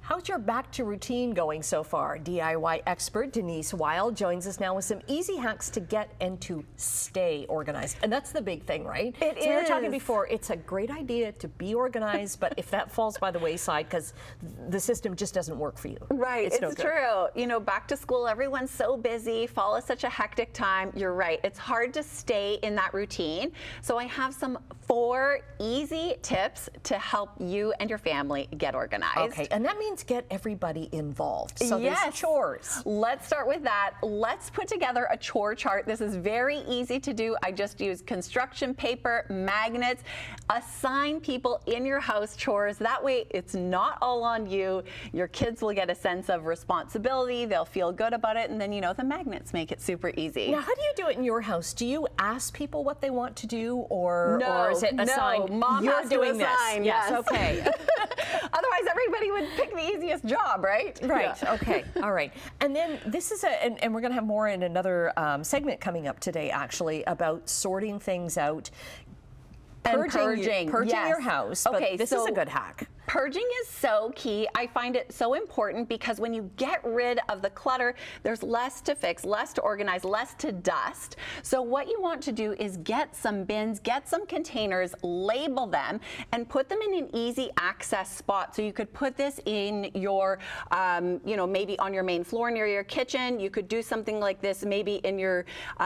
How's your back to routine going so far? DIY expert Denise Wild joins us now with some easy hacks to get and to stay organized. And that's the big thing, right? It is. We were talking before, it's a great idea to be organized, but if that falls by the wayside because the system just doesn't work for you. Right, it's no good. true. You know, back to school, everyone's so busy, fall is such a hectic time. You're right, it's hard to stay in that routine. So I have some 4 easy tips to help you and your family get organized. Okay, and that means get everybody involved. So yes. there's chores. Let's start with that. Let's put together a chore chart. This is very easy to do. I just use construction paper, magnets. Assign people in your house chores. That way it's not all on you. Your kids will get a sense of responsibility. They'll feel good about it. And then, you know, the magnets make it super easy. Now, how do you do it in your house? Do you ask people what they want to do, or is it assigned? No, Mom You're has doing to assign, this. Yes, okay. Otherwise, everybody would pick the easiest job, right? Right, Yeah. okay, all right. And then this is and we're going to have more in another segment coming up today, actually, about sorting things out. And purging yes. your house. Okay, but this is a good hack. Purging is so key. I find it so important because when you get rid of the clutter, there's less to fix, less to organize, less to dust. So what you want to do is get some bins, get some containers, label them, and put them in an easy access spot. So you could put this in your, you know, maybe on your main floor near your kitchen. You could do something like this maybe in your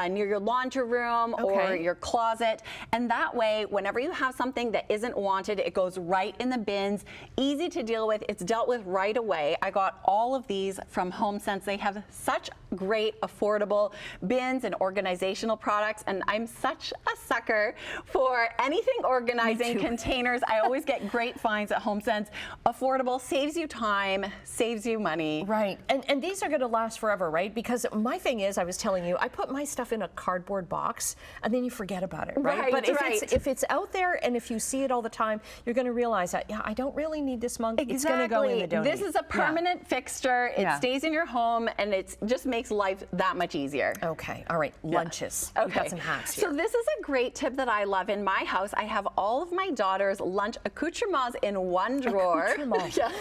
near your laundry room or your closet. And that way, whenever you have something that isn't wanted, it goes right in the bins. Easy to deal with. It's dealt with right away. I got all of these from HomeSense. They have such great, affordable bins and organizational products, and I'm such a sucker for anything organizing containers. I always get great finds at HomeSense. Affordable, saves you time, saves you money. Right, and these are going to last forever, right? Because my thing is, I was telling you, I put my stuff in a cardboard box, and then you forget about it, right? Right, but if it's out there, and if you see it all the time, you're going to realize that, yeah, I don't really need this mug. Exactly. It's going to go in the donate. This is a permanent fixture. It stays in your home, and it just makes life that much easier. Okay, all right, lunches. Okay. We've got some hacks here. So this is a great tip that I love. In my house, I have all of my daughter's lunch accoutrements in one drawer. Yes.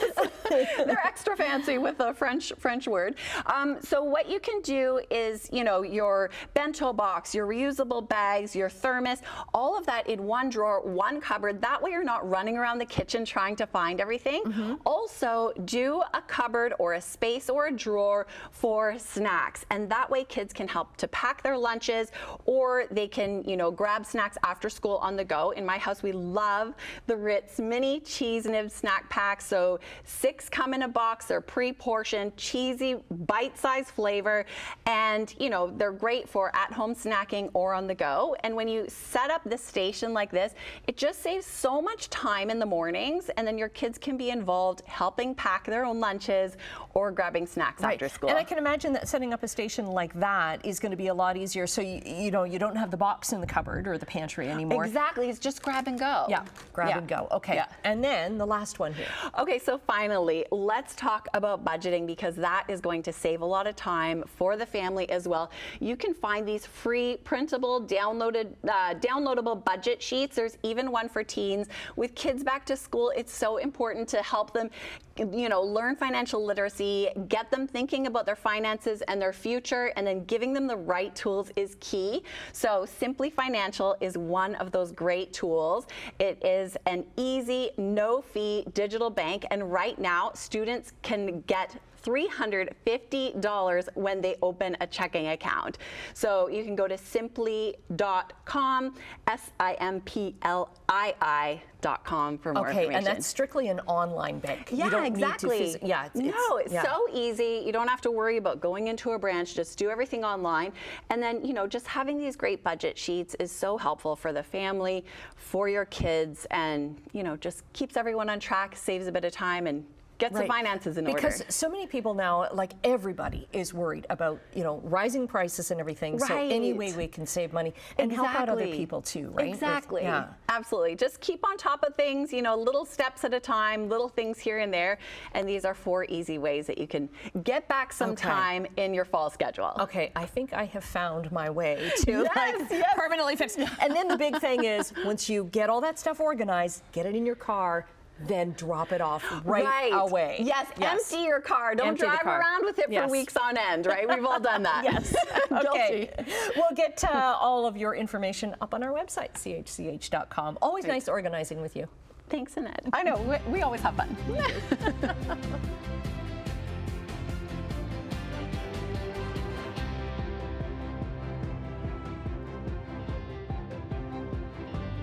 They're extra fancy with the French word. So what you can do is, you know, your bento box, your reusable bags, your thermos, all of that in one drawer, one cupboard. That way you're not running around the kitchen trying to find everything. Also, do a cupboard or a space or a drawer for snacks. And that way kids can help to pack their lunches, or they can, you know, grab snacks after school on the go. In my house, we love the Ritz mini cheese nib snack packs. So 6 come in a box. They're pre-portioned, cheesy, bite-sized flavor. And, you know, they're great for at-home snacking or on the go. And when you set up this station like this, it just saves so much time in the mornings, and then your kids can be involved helping pack their own lunches or grabbing snacks after school. And I can imagine that setting up a station like that is going to be a lot easier. So you know, you don't have the box in the cupboard or the pantry anymore. Exactly, it's just grab and go. Yeah, grab and go. Okay, and then the last one here. Okay, so finally, let's talk about budgeting, because that is going to save a lot of time for the family as well. You can find these free printable, downloadable budget sheets. There's even one for teens. With kids back to school, it's so important to help them, you know, learn financial literacy, get them thinking about their finances and their future, and then giving them the right tools is key. So Simply Financial is one of those great tools. It is an easy, no-fee digital bank, and right now students can get $350 when they open a checking account. So you can go to simply.com, SIMPLII.com for more information. And that's strictly an online bank. Yeah, you don't exactly. Need to it's so easy. You don't have to worry about going into a branch. Just do everything online. And then, you know, just having these great budget sheets is so helpful for the family, for your kids, and, you know, just keeps everyone on track, saves a bit of time, and gets the finances in order. Because so many people now, like everybody is worried about, you know, rising prices and everything. So any way we can save money and help out other people too, right? Exactly. Absolutely. Just keep on top of things, you know, little steps at a time, little things here and there. And these are 4 easy ways that you can get back some time in your fall schedule. Okay, I think I have found my way to permanently fix. And then the big thing is, once you get all that stuff organized, get it in your car, then drop it off right away. Yes, empty your car. Don't Empty the drive car. around with it for weeks on end, right? We've all done that. Yes. Okay. We'll get all of your information up on our website, chch.com. Always nice organizing with you. Thanks, Annette. I know, we always have fun.